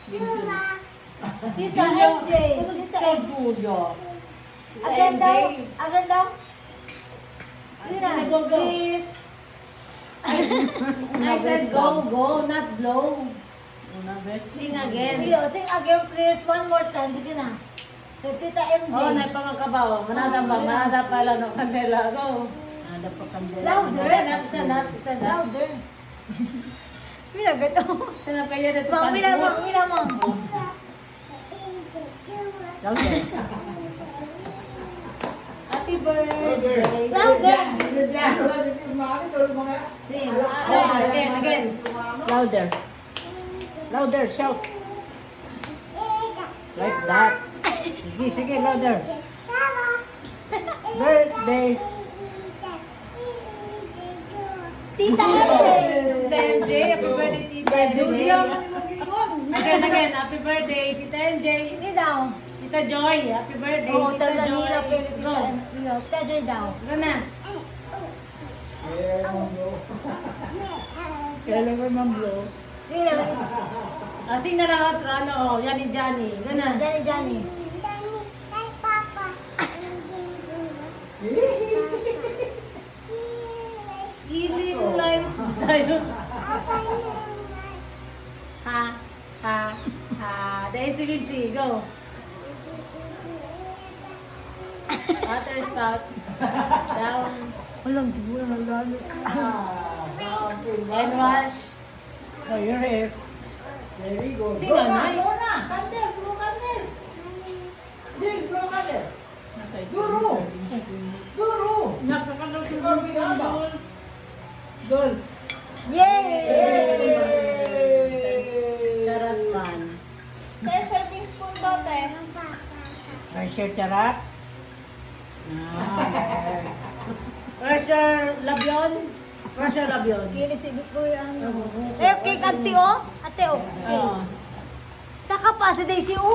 Tita MJ. Tita MJ. Agad daw. Agad daw. Tita, please. I said go, not blow. Sing again. Sing again, please. One more time. Sige na. Tita MJ. Oh, naipamangkabaw. Manada pala no kandela. Go. Louder. Stand up. Louder. Mira, gato. Stand up kayo dito. Mira, mira. Louder. Happy birthday. Louder. Sing. Again. Louder, shout. Like that. Sige, louder. Birthday. Tita MJ. Tita MJ, happy birthday, Tita MJ. Again, happy birthday, Tita MJ. Hindi daw. Tita Joy, happy birthday, Oo, Tita taga-hirap Joy. eh. Go. Tita Joy daw. Go na. Kailan ko mang-blow? Mira. Sing na lang outro, ano, yan ni Johnny. Go na. Johnny. Healing lives. Basta yun. Ha. Dahil si Vinci, go. Water spout. Down. Walang dugo na lalo. And wash. Oh, your hair. Very good. Sing na, Nay. Blow na! Candle! Blow candle! Big, blow candle! Guru! Nakakalaw si Ikaw, Vinci. bigyan. Dol! Yay! Charat pan. Kaya serving spoon daw, te. Pressure charap. Pressure labyon. Kini si ko yan. Eh, cake ate, oh. Ate, oh. Oo. Saka pa, si Daisy, oh.